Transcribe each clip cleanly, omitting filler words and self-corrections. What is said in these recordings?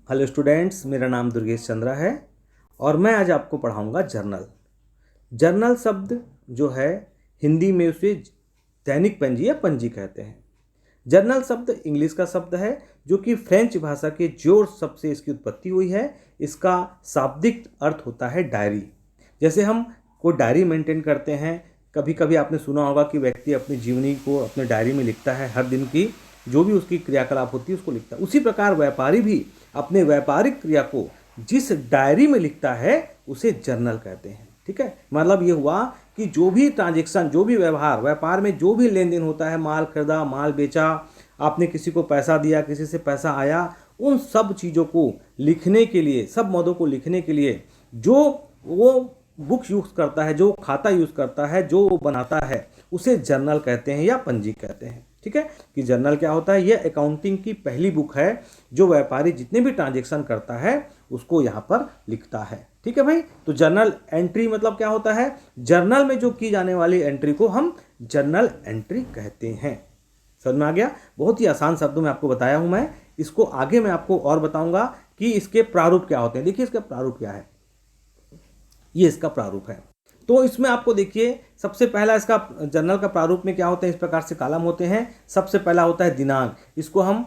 Hello students, मेरा नाम दुर्गेश चंद्रा है और मैं आज आपको पढ़ाऊंगा जर्नल। जर्नल शब्द जो है हिंदी में उसे दैनिक पंजी या पंजी कहते हैं। जर्नल शब्द इंग्लिश का शब्द है जो कि फ्रेंच भाषा के जोर शब्द से इसकी उत्पत्ति हुई है। इसका शाब्दिक अर्थ होता है डायरी। जैसे हम कोई डायरी मेंटेन करते हैं, कभी कभी आपने सुना होगा कि व्यक्ति अपनी जीवनी को अपने डायरी में लिखता है, हर दिन की जो भी उसकी क्रियाकलाप होती है उसको लिखता है। उसी प्रकार व्यापारी भी अपने व्यापारिक क्रिया को जिस डायरी में लिखता है उसे जर्नल कहते हैं। ठीक है, मतलब ये हुआ कि जो भी ट्रांजेक्शन, जो भी व्यवहार, व्यापार में जो भी लेन देन होता है, माल खरीदा, माल बेचा, आपने किसी को पैसा दिया, किसी से पैसा आया, उन सब चीज़ों को लिखने के लिए, सब मदों को लिखने के लिए जो वो बुक यूज़ करता है, जो खाता यूज़ करता है, जो वो बनाता है, उसे जर्नल कहते हैं या पंजी कहते हैं। ठीक है, कि जर्नल क्या होता है? यह अकाउंटिंग की पहली बुक है जो व्यापारी जितने भी ट्रांजेक्शन करता है उसको यहाँ पर लिखता है। ठीक है भाई, तो जर्नल एंट्री मतलब क्या होता है? जर्नल में जो की जाने वाली एंट्री को हम जर्नल एंट्री कहते हैं। समझ में आ गया? बहुत ही आसान शब्दों में आपको बताया हूं मैं। इसको आगे मैं आपको और बताऊंगा कि इसके प्रारूप क्या होते हैं। देखिए इसका प्रारूप क्या है, ये इसका प्रारूप है। तो इसमें आपको देखिए, सबसे पहला इसका जर्नल का प्रारूप में क्या होते हैं, इस प्रकार से कॉलम होते हैं। सबसे पहला होता है दिनांक, इसको हम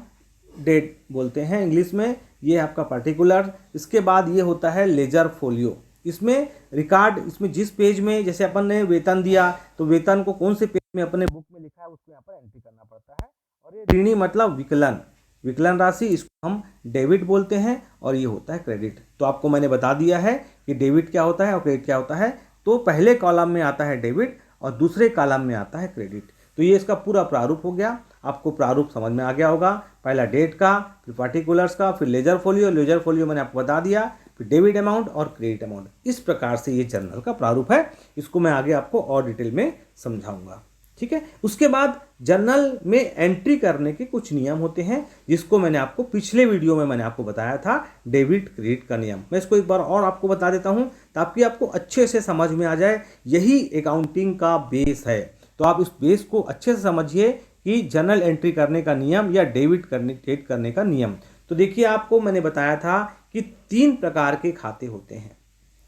डेट बोलते हैं इंग्लिश में, ये आपका पर्टिकुलर। इसके बाद ये होता है लेजर फोलियो, इसमें रिकॉर्ड, इसमें जिस पेज में, जैसे अपन ने वेतन दिया तो वेतन को कौन से पेज में अपने बुक में लिखा है उसको यहाँ पर एंट्री करना पड़ता है। और ये ऋणी मतलब विकलन, विकलन राशि, इसको हम डेबिट बोलते हैं। और ये होता है क्रेडिट। तो आपको मैंने बता दिया है कि डेबिट क्या होता है और क्रेडिट क्या होता है। तो पहले कॉलम में आता है डेबिट और दूसरे कॉलम में आता है क्रेडिट। तो ये इसका पूरा प्रारूप हो गया। आपको प्रारूप समझ में आ गया होगा। पहला डेट का, फिर पार्टिकुलर्स का, फिर लेजर फोलियो, लेजर फोलियो मैंने आपको बता दिया, फिर डेबिट अमाउंट और क्रेडिट अमाउंट। इस प्रकार से ये जर्नल का प्रारूप है। इसको मैं आगे आपको और डिटेल में समझाऊंगा। ठीक है, उसके बाद जर्नल में एंट्री करने के कुछ नियम होते हैं, जिसको मैंने आपको पिछले वीडियो में मैंने आपको बताया था, डेबिट क्रेडिट का नियम। मैं इसको एक बार और आपको बता देता हूं ताकि आपको अच्छे से समझ में आ जाए। यही अकाउंटिंग का बेस है। तो आप इस बेस को अच्छे से समझिए कि जर्नल एंट्री करने का नियम या डेबिट क्रेडिट करने का नियम। तो देखिए, आपको मैंने बताया था कि 3 प्रकार के खाते होते हैं।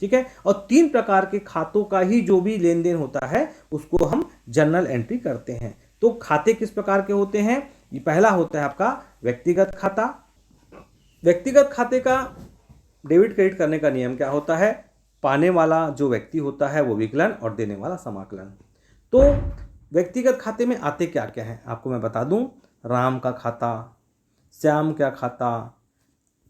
ठीक है, और 3 प्रकार के खातों का ही जो भी लेन देन होता है उसको हम जर्नल एंट्री करते हैं। तो खाते किस प्रकार के होते हैं? ये पहला होता है आपका व्यक्तिगत खाता। व्यक्तिगत खाते का डेबिट क्रेडिट करने का नियम क्या होता है? पाने वाला जो व्यक्ति होता है वो विकलन और देने वाला समाकलन। तो व्यक्तिगत खाते में आते क्या क्या हैं आपको मैं बता दूं। राम का खाता, श्याम का खाता,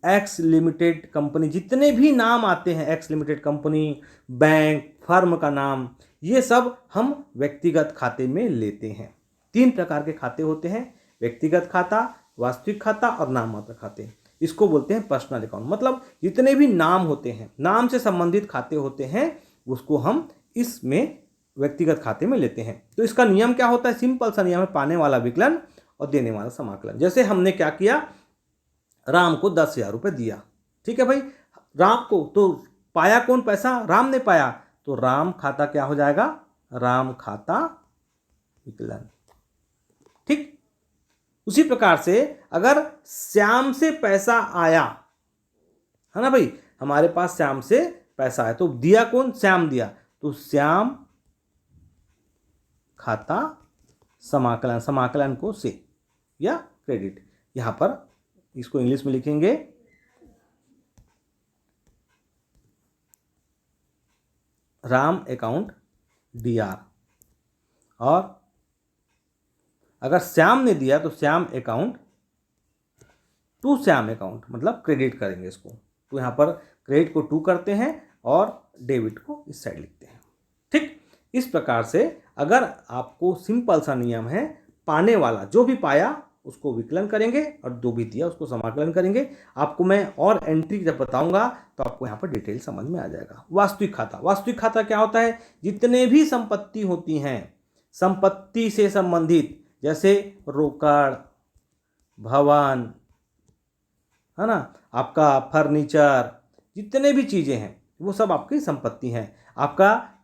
एक्स लिमिटेड कंपनी, जितने भी नाम आते हैं, x limited company, bank, firm का नाम, ये सब हम व्यक्तिगत खाते में लेते हैं। 3 प्रकार के खाते होते हैं, व्यक्तिगत खाता, वास्तविक खाता और नाम मात्र खाते। इसको बोलते हैं पर्सनल अकाउंट। मतलब जितने भी नाम होते हैं, नाम से संबंधित खाते होते हैं, उसको हम इसमें व्यक्तिगत खाते में लेते हैं। तो इसका नियम क्या होता है? सिंपल सा नियम है, पाने वाला विकलन और देने वाला समाकलन। जैसे हमने क्या किया, राम को 10,000 रुपये दिया। ठीक है भाई, राम को तो पाया कौन पैसा? राम ने पाया। तो राम खाता क्या हो जाएगा? राम खाता विकलन। ठीक, उसी प्रकार से अगर श्याम से पैसा आया है ना भाई, हमारे पास श्याम से पैसा आया तो दिया कौन? श्याम दिया। तो श्याम खाता समाकलन, समाकलन को से या क्रेडिट। यहां पर इसको इंग्लिश में लिखेंगे राम अकाउंट डीआर। और अगर श्याम ने दिया तो Shyam account to Shyam account, मतलब क्रेडिट करेंगे इसको। तो यहां पर क्रेडिट को टू करते हैं और डेबिट को इस साइड लिखते हैं। ठीक, इस प्रकार से अगर आपको सिंपल सा नियम है, पाने वाला जो भी पाया उसको विकलन करेंगे और जो भी दिया उसको समाकलन करेंगे। आपको मैं और एंट्री जब बताऊंगा तो आपको यहाँ पर डिटेल समझ में आ जाएगा। वास्तविक खाता, वास्तविक खाता क्या होता है? जितने भी संपत्ति होती हैं, संपत्ति से संबंधित, जैसे रोकड़, भवन, है ना, आपका फर्नीचर, जितने भी चीज़ें हैं वो सब आपकी संपत्ति हैं। आपका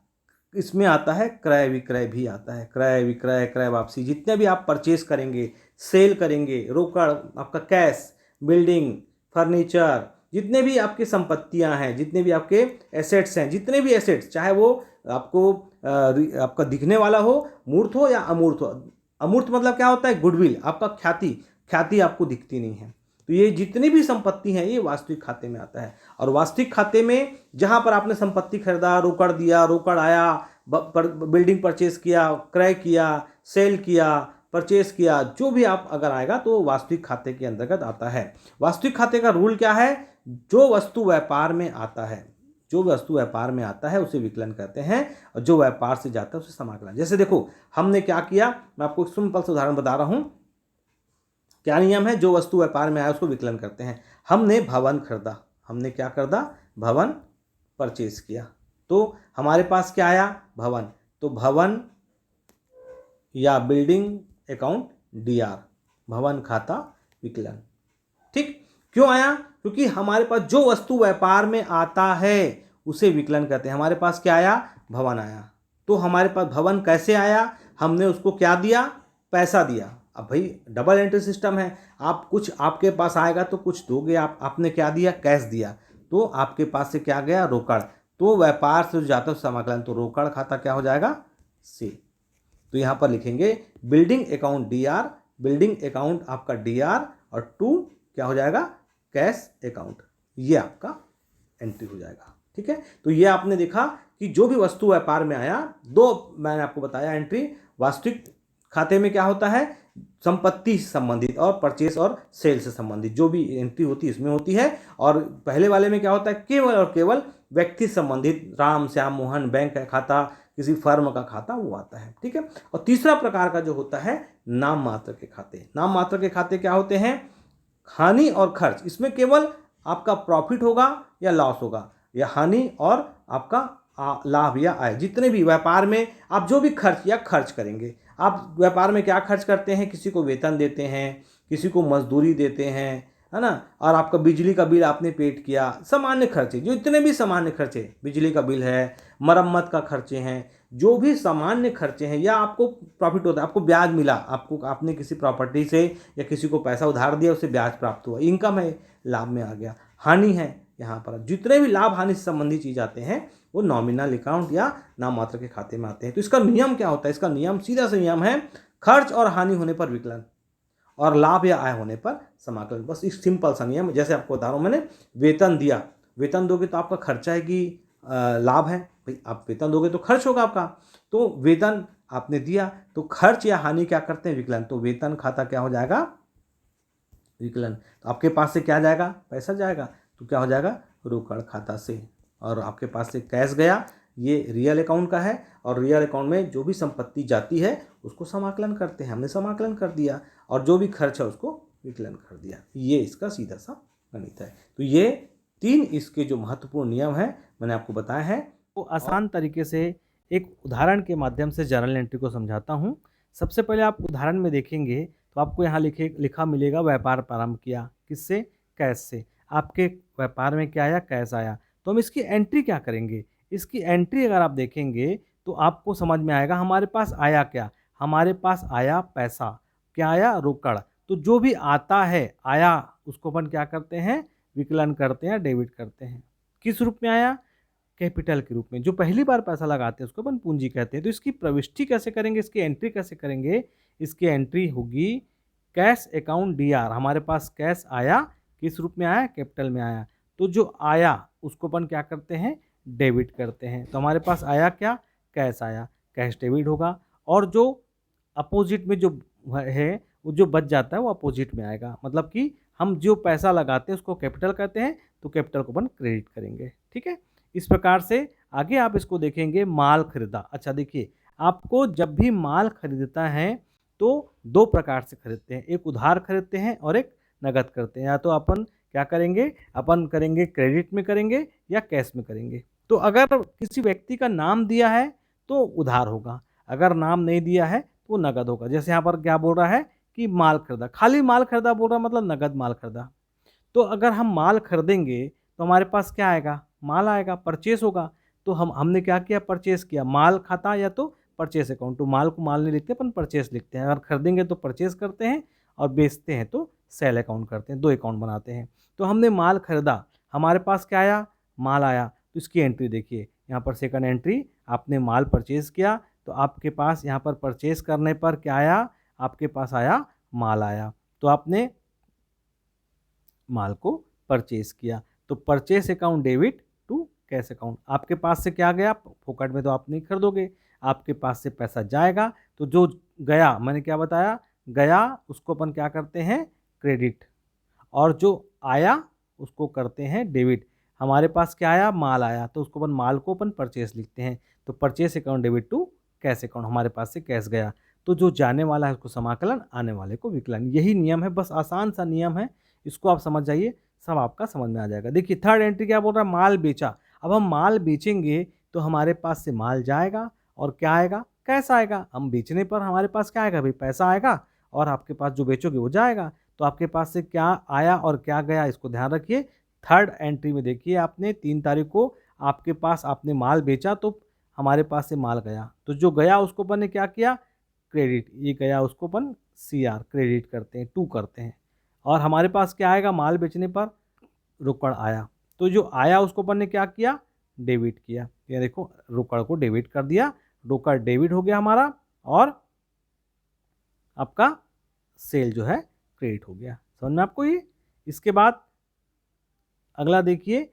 इसमें आता है क्रय विक्रय भी आता है, क्रय विक्रय, क्रय वापसी, जितने भी आप परचेस करेंगे, सेल करेंगे, रोकड़, आपका कैश, बिल्डिंग, फर्नीचर, जितने भी आपकी संपत्तियां हैं, जितने भी आपके एसेट्स हैं, जितने भी एसेट्स, चाहे वो आपको आपका दिखने वाला हो, मूर्त हो या अमूर्त हो। अमूर्त मतलब क्या होता है? गुडविल, आपका ख्याति, ख्याति आपको दिखती नहीं है। तो ये जितनी भी संपत्ति हैं ये वास्तविक खाते में आता है। और वास्तविक खाते में जहां पर आपने संपत्ति खरीदा, रोकड़ दिया, रोकड़ आया, बिल्डिंग परचेस किया, क्रय किया, सेल किया, परचेस किया, जो भी आप अगर आएगा तो वास्तविक खाते के अंतर्गत आता है। वास्तविक खाते का रूल क्या है? जो वस्तु व्यापार में आता है, जो वस्तु व्यापार में आता है उसे विकलन कहते हैं, और जो व्यापार से जाता है उसे समाकलन। जैसे देखो हमने क्या किया, मैं आपको एक सिंपल सा उदाहरण बता रहा हूं। क्या नियम है? जो वस्तु व्यापार में आया उसको विकलन करते हैं। हमने भवन खरीदा, हमने क्या खरीदा? भवन परचेज किया, तो हमारे पास क्या आया? भवन। तो भवन या बिल्डिंग अकाउंट डीआर, भवन खाता विकलन। ठीक, क्यों आया? क्योंकि हमारे पास जो वस्तु व्यापार में आता है उसे विकलन कहते हैं। हमारे पास क्या आया? भवन आया। तो हमारे पास भवन कैसे आया? हमने उसको क्या दिया? पैसा दिया। अब भाई डबल एंट्री सिस्टम है, आप कुछ आपके पास आएगा तो कुछ दोगे आप। आपने क्या दिया? कैश दिया, तो आपके पास से क्या गया? रोकड़। तो व्यापार से जो जाता है समाकलन, तो रोकड़ खाता क्या हो जाएगा? सी। तो यहाँ पर लिखेंगे building account DR, building account आपका डीआर, और टू क्या हो जाएगा? Cash account. ये आपका एंट्री हो जाएगा। ठीक है, तो ये आपने देखा कि जो भी वस्तु व्यापार में आया, दो मैंने आपको बताया एंट्री। वास्तविक खाते में क्या होता है? संपत्ति से संबंधित और परचेस और सेल से संबंधित जो भी एंट्री होती है इसमें होती है। और पहले वाले में क्या होता है? केवल और केवल व्यक्ति संबंधित, राम श्याम मोहन, बैंक का खाता, किसी फर्म का खाता, वो आता है। ठीक है, और तीसरा प्रकार का जो होता है नाम मात्र के खाते। नाम मात्र के खाते क्या होते हैं? हानि और खर्च। इसमें केवल आपका प्रॉफिट होगा या लॉस होगा, या हानि और आपका लाभ या आय। जितने भी व्यापार में आप जो भी खर्च करेंगे, आप व्यापार में क्या खर्च करते हैं? किसी को वेतन देते हैं, किसी को मजदूरी देते हैं, है ना, और आपका बिजली का बिल आपने पेड किया, सामान्य खर्चे, जो इतने भी सामान्य खर्चे, बिजली का बिल है, मरम्मत का खर्चे हैं, जो भी सामान्य खर्चे हैं, या आपको प्रॉफिट होता है, आपको ब्याज मिला, आपको आपने किसी प्रॉपर्टी से या किसी को पैसा उधार दिया, उससे ब्याज प्राप्त हुआ, इनकम है, लाभ में आ गया। हानि है, यहाँ पर जितने भी लाभ हानि से संबंधित चीज आते हैं वो नॉमिनल अकाउंट या नाम मात्र के खाते में आते हैं। तो इसका नियम क्या होता है? इसका नियम सीधा सा नियम है, खर्च और हानि होने पर विकलन, और लाभ या आय होने पर समाकलन। बस इस सिंपल सा नियम। जैसे आपको बता रहा हूँ, मैंने वेतन दिया, वेतन दोगे तो आपका खर्चा है कि लाभ है? भाई आप वेतन दोगे तो खर्च होगा आपका। तो वेतन आपने दिया, तो खर्च या हानि क्या करते हैं? विकलन। तो वेतन खाता क्या हो जाएगा? विकलन। तो आपके पास से क्या जाएगा? पैसा जाएगा, तो क्या हो जाएगा? रोकड़ खाता से। और आपके पास से कैश गया, ये रियल अकाउंट का है, और रियल अकाउंट में जो भी संपत्ति जाती है उसको समाकलन करते हैं। हमने समाकलन कर दिया, और जो भी खर्च है उसको विकलन कर दिया। ये इसका सीधा सा गणित है। तो ये तीन इसके जो महत्वपूर्ण नियम हैं मैंने आपको बताया है। तो आसान तरीके से एक उदाहरण के माध्यम से जर्नल एंट्री को समझाता हूँ। सबसे पहले आप उदाहरण में देखेंगे तो आपको यहाँ लिखा मिलेगा व्यापार प्रारंभ किया, किससे? कैश से। आपके व्यापार में क्या आया? कैश आया। तो हम इसकी एंट्री क्या करेंगे? इसकी एंट्री अगर आप देखेंगे तो आपको समझ में आएगा हमारे पास आया क्या। हमारे पास आया पैसा। क्या आया? रोकड़। तो जो भी आता है आया उसको अपन क्या करते हैं? विकलन करते हैं, डेबिट करते हैं। किस रूप में आया? कैपिटल के रूप में। जो पहली बार पैसा लगाते हैं उसको अपन पूंजी कहते हैं। तो इसकी प्रविष्टि कैसे करेंगे? इसकी एंट्री कैसे करेंगे? इसकी एंट्री होगी कैश अकाउंट डीआर। हमारे पास कैश आया, किस रूप में आया? कैपिटल में आया। तो जो आया उसको अपन क्या करते हैं? डेबिट करते हैं। तो हमारे पास आया क्या? कैश आया, कैश डेबिट होगा। और जो अपोजिट में जो है वो जो बच जाता है वो अपोजिट में आएगा। मतलब कि हम जो पैसा लगाते हैं उसको कैपिटल कहते हैं, तो कैपिटल को अपन क्रेडिट करेंगे। ठीक है, इस प्रकार से आगे आप इसको देखेंगे। माल खरीदा। अच्छा देखिए, आपको जब भी माल खरीदता है तो दो प्रकार से खरीदते हैं, एक उधार खरीदते हैं और एक नगद करते हैं। या तो अपन क्या करेंगे? अपन करेंगे क्रेडिट में करेंगे या कैश में करेंगे। तो अगर किसी व्यक्ति का नाम दिया है तो उधार होगा, अगर नाम नहीं दिया है तो वो नगद होगा। जैसे यहाँ पर क्या बोल रहा है कि माल खरीदा, खाली माल खरीदा बोल रहा है, मतलब नगद माल खरीदा। तो अगर हम माल खरीदेंगे तो हमारे पास क्या आएगा? माल आएगा, परचेस होगा। तो हमने क्या किया? परचेस किया। माल खाता या तो परचेस अकाउंट। तो माल को माल नहीं लिखते, अपन परचेस लिखते हैं। अगर खरीदेंगे तो परचेस करते हैं और बेचते हैं तो सेल अकाउंट करते हैं, 2 अकाउंट बनाते हैं। तो हमने माल खरीदा, हमारे पास क्या आया, माल आया, तो इसकी एंट्री देखिए यहाँ पर सेकंड एंट्री, आपने माल परचेज़ किया तो आपके पास यहाँ पर परचेज़ करने पर क्या आया, आपके पास आया माल आया, तो आपने माल को परचेज़ किया, तो purchase account debit to cash account. आपके पास से क्या गया, फोकट में तो आप नहीं खरीदोगे, आपके पास से पैसा जाएगा, तो जो गया मैंने क्या बताया, गया उसको अपन क्या करते हैं, क्रेडिट, और जो आया उसको करते हैं डेबिट। हमारे पास क्या आया, माल आया, तो उसको अपन माल को अपन परचेस लिखते हैं, तो purchase account debit to cash account, हमारे पास से कैश गया, तो जो जाने वाला है उसको समाकलन, आने वाले को विकलन। यही नियम है, बस आसान सा नियम है, इसको आप समझ जाइए, सब आपका समझ में आ जाएगा। देखिए थर्ड एंट्री क्या बोल रहा है, माल बेचा। अब हम माल बेचेंगे तो हमारे पास से माल जाएगा और क्या आएगा, कैश आएगा। हम बेचने पर हमारे पास क्या आएगा भाई, पैसा आएगा, और आपके पास जो बेचोगे वो जाएगा। तो आपके पास से क्या आया और क्या गया, इसको ध्यान रखिए। थर्ड एंट्री में देखिए, आपने 3 तारीख को आपके पास आपने माल बेचा तो हमारे पास से माल गया, तो जो गया उसको अपन ने क्या किया, क्रेडिट, ये गया उसको अपन CR क्रेडिट करते हैं, 2 करते हैं। और हमारे पास क्या आएगा, माल बेचने पर रोकड़ आया, तो जो आया उसको अपन ने क्या किया, डेबिट किया। ये देखो रोकड़ को डेबिट कर दिया, रोकड़ डेबिट हो गया हमारा, और आपका सेल जो है क्रेडिट हो गया। समझ में आपको ये। इसके बाद अगला देखिए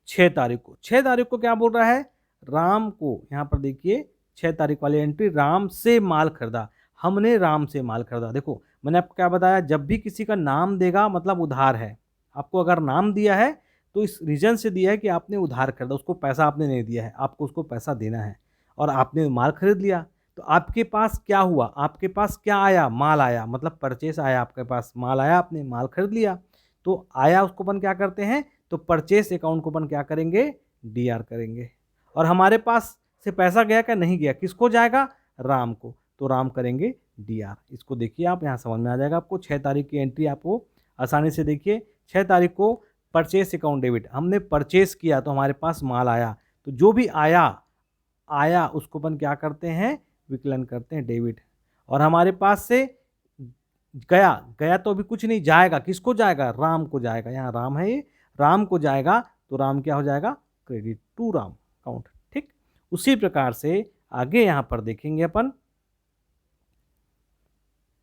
6 तारीख को, 6 तारीख को क्या बोल रहा है, राम को, यहाँ पर देखिए 6 तारीख वाली एंट्री, राम से माल खरीदा, हमने राम से माल खरीदा। देखो मैंने आपको क्या बताया, जब भी किसी का नाम देगा मतलब उधार है। आपको अगर नाम दिया है तो इस रीजन से दिया है कि आपने उधार खरीदा, उसको पैसा आपने नहीं दिया है, आपको उसको पैसा देना है, और आपने माल खरीद लिया। तो आपके पास क्या हुआ, आपके पास क्या आया, माल आया, मतलब परचेस आया, आपके पास माल आया, आपने माल खरीद लिया। तो आया उसको अपन क्या करते हैं, तो परचेस अकाउंट को अपन क्या करेंगे, DR करेंगे। और हमारे पास से पैसा गया क्या, नहीं गया, किसको जाएगा, राम को, तो राम करेंगे DR। इसको देखिए आप, यहाँ समझ में आ जाएगा आपको। 6 तारीख की एंट्री आपको आसानी से देखिए, 6 तारीख को परचेस अकाउंट डेबिट, हमने परचेस किया तो हमारे पास माल आया, तो जो भी आया उसको अपन क्या करते हैं, विकलन करते हैं, डेबिट। और हमारे पास से गया तो अभी कुछ नहीं, जाएगा, किसको जाएगा, राम को जाएगा, यहाँ राम है, ये राम को जाएगा, तो राम क्या हो जाएगा, क्रेडिट टू राम अकाउंट। ठीक, उसी प्रकार से आगे यहाँ पर देखेंगे अपन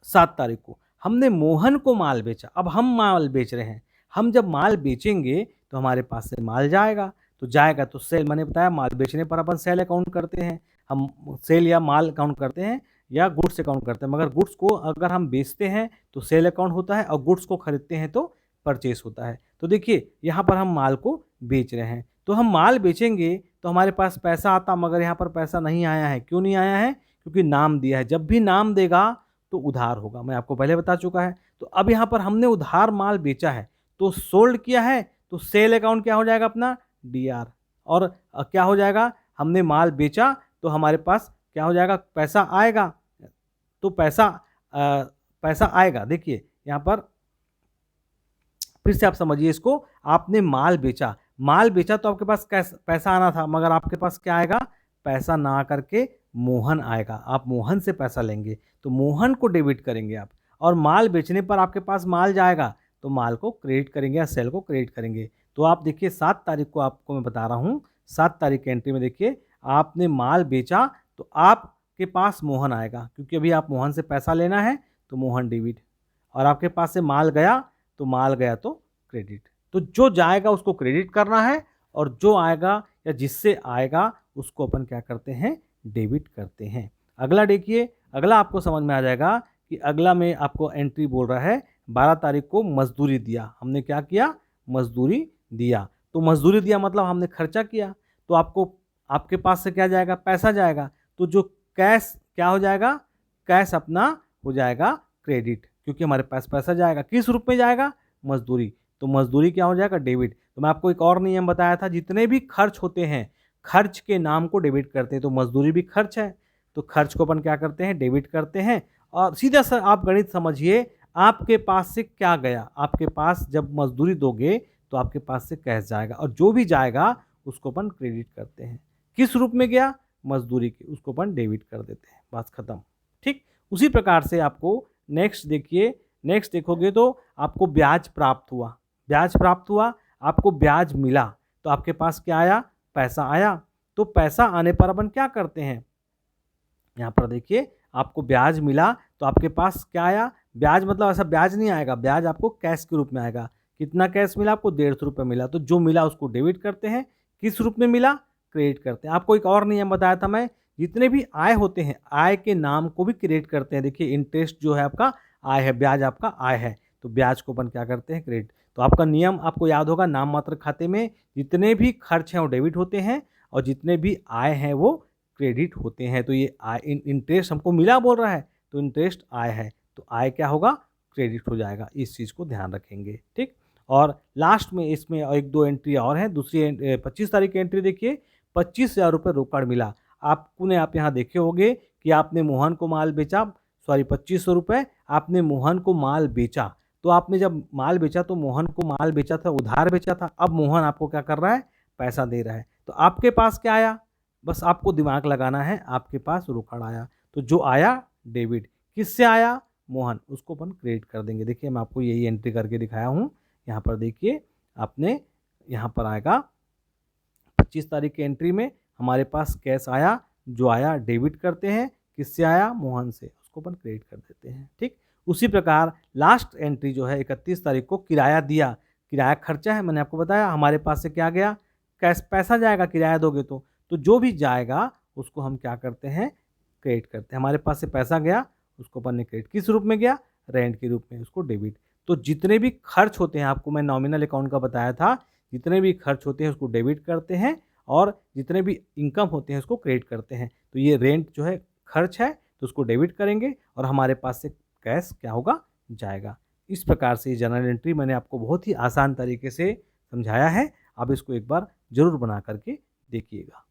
7 तारीख को, हमने मोहन को माल बेचा। अब हम माल बेच रहे हैं, हम जब माल बेचेंगे तो हमारे पास से माल जाएगा, तो जाएगा तो सेल, मैंने बताया माल बेचने पर अपन सेल अकाउंट करते हैं, हम सेल या माल अकाउंट करते हैं या गुड्स अकाउंट करते हैं। मगर गुड्स को अगर हम बेचते हैं तो सेल अकाउंट होता है, और गुड्स को खरीदते हैं तो परचेस होता है। तो देखिए यहाँ पर हम माल को बेच रहे हैं, तो हम माल बेचेंगे तो हमारे पास पैसा आता, मगर यहाँ पर पैसा नहीं आया है। क्यों नहीं आया है, क्योंकि नाम दिया है, जब भी नाम देगा तो उधार होगा, मैं आपको पहले बता चुका है। तो अब यहाँ पर हमने उधार माल बेचा है, तो सोल्ड किया है, तो सेल अकाउंट क्या हो जाएगा अपना, DR। और क्या हो जाएगा, हमने माल बेचा तो हमारे पास क्या हो जाएगा, पैसा आएगा, तो पैसा आएगा। देखिए यहाँ पर फिर से आप समझिए इसको, आपने माल बेचा, तो आपके पास पैसा आना था, मगर आपके पास क्या आएगा, पैसा ना आकर के मोहन आएगा, आप मोहन से पैसा लेंगे, तो मोहन को डेबिट करेंगे आप। और माल बेचने पर आपके पास माल जाएगा, तो माल को क्रेडिट करेंगे या सेल को क्रेडिट करेंगे। तो आप देखिए 7 तारीख को आपको मैं बता रहा हूँ, 7 तारीख की एंट्री में देखिए, आपने माल बेचा तो आपके पास मोहन आएगा, क्योंकि अभी आप मोहन से पैसा लेना है, तो मोहन डेबिट। और आपके पास से माल गया तो माल गया तो क्रेडिट। तो जो जाएगा उसको क्रेडिट करना है, और जो आएगा या जिससे आएगा उसको अपन क्या करते हैं, डेबिट करते हैं। अगला देखिए, अगला आपको समझ में आ जाएगा कि अगला में आपको एंट्री बोल रहा है 12 तारीख को मजदूरी दिया। हमने क्या किया, मजदूरी दिया, तो मजदूरी दिया मतलब हमने खर्चा किया, तो आपके पास से क्या जाएगा, पैसा जाएगा, तो जो कैश क्या हो जाएगा, कैश अपना हो जाएगा क्रेडिट, क्योंकि हमारे पास पैसा जाएगा, किस रूप में जाएगा, मजदूरी, तो मजदूरी क्या हो जाएगा, डेबिट। तो मैं आपको एक और नियम बताया था, जितने भी खर्च होते हैं खर्च के नाम को डेबिट करते हैं, तो मजदूरी भी खर्च है, तो खर्च को अपन क्या करते हैं, डेबिट करते हैं। और सीधा सा आप गणित समझिए, आपके पास से क्या गया, आपके पास जब मजदूरी दोगे तो आपके पास से कैश जाएगा, और जो भी जाएगा उसको अपन क्रेडिट करते हैं। किस रूप में गया, मजदूरी के, उसको अपन डेबिट कर देते हैं, बात खत्म। ठीक, उसी प्रकार से आपको नेक्स्ट देखिए नेक्स्ट देखोगे तो आपको ब्याज प्राप्त हुआ, ब्याज प्राप्त हुआ, आपको ब्याज मिला, तो आपके पास क्या आया, पैसा आया। तो पैसा आने पर अपन क्या करते हैं, यहाँ पर देखिए आपको ब्याज मिला तो आपके पास क्या आया, ब्याज मतलब ऐसा ब्याज नहीं आएगा, ब्याज आपको कैश के रूप में आएगा। कितना कैश मिला आपको, 150 रुपये मिला, तो जो मिला उसको डेबिट करते हैं। किस रूप में मिला, क्रेडिट करते हैं। आपको एक और नियम बताया था मैं, जितने भी आय होते हैं आय के नाम को भी क्रेडिट करते हैं। देखिए इंटरेस्ट जो है आपका आय है, ब्याज आपका आय है, तो ब्याज को अपन क्या करते हैं, क्रेडिट। तो आपका नियम आपको याद होगा, नाम मात्र खाते में जितने भी खर्च हैं वो डेबिट होते हैं और जितने भी आय हैं वो क्रेडिट होते हैं। तो ये आय इंटरेस्ट हमको मिला बोल रहा है, तो इंटरेस्ट आय है, तो आय क्या होगा, क्रेडिट हो जाएगा। इस चीज़ को ध्यान रखेंगे, ठीक। और लास्ट में इसमें एक दो एंट्री और हैं। दूसरी 25 तारीख की एंट्री देखिए, 25,000 रुपये रोकड़ मिला। आप यहाँ देखे होंगे कि आपने मोहन को माल बेचा, सॉरी 2500 रुपये आपने मोहन को माल बेचा। तो आपने जब माल बेचा तो मोहन को माल बेचा था, उधार बेचा था। अब मोहन आपको क्या कर रहा है, पैसा दे रहा है। तो आपके पास क्या आया, बस आपको दिमाग लगाना है, आपके पास रोकड़ आया। तो जो आया डेबिट, किससे आया, मोहन, उसको अपन क्रेडिट कर देंगे। देखिए मैं आपको यही एंट्री करके दिखाया हूँ। यहाँ पर देखिए आपने यहाँ पर आएगा 25 तारीख की एंट्री में हमारे पास कैश आया, जो आया डेबिट करते हैं, किससे आया, मोहन से, उसको अपन क्रेडिट कर देते हैं, ठीक। उसी प्रकार लास्ट एंट्री जो है 31 तारीख को किराया दिया, किराया खर्चा है, मैंने आपको बताया हमारे पास से क्या गया, कैश पैसा जाएगा, किराया दोगे तो जो भी जाएगा उसको हम क्या करते हैं, क्रेडिट करते हैं। हमारे पास से पैसा गया, उसको अपन ने क्रेडिट, किस रूप में गया, रेंट के रूप में, उसको डेबिट। तो जितने भी खर्च होते हैं, आपको मैं नॉमिनल अकाउंट का बताया था, जितने भी खर्च होते हैं उसको डेबिट करते हैं और जितने भी इनकम होते हैं उसको क्रेडिट करते हैं। तो ये रेंट जो है खर्च है, तो उसको डेबिट करेंगे और हमारे पास से कैश क्या होगा, जाएगा। इस प्रकार से जर्नल एंट्री मैंने आपको बहुत ही आसान तरीके से समझाया है। आप इसको एक बार ज़रूर बना करके देखिएगा।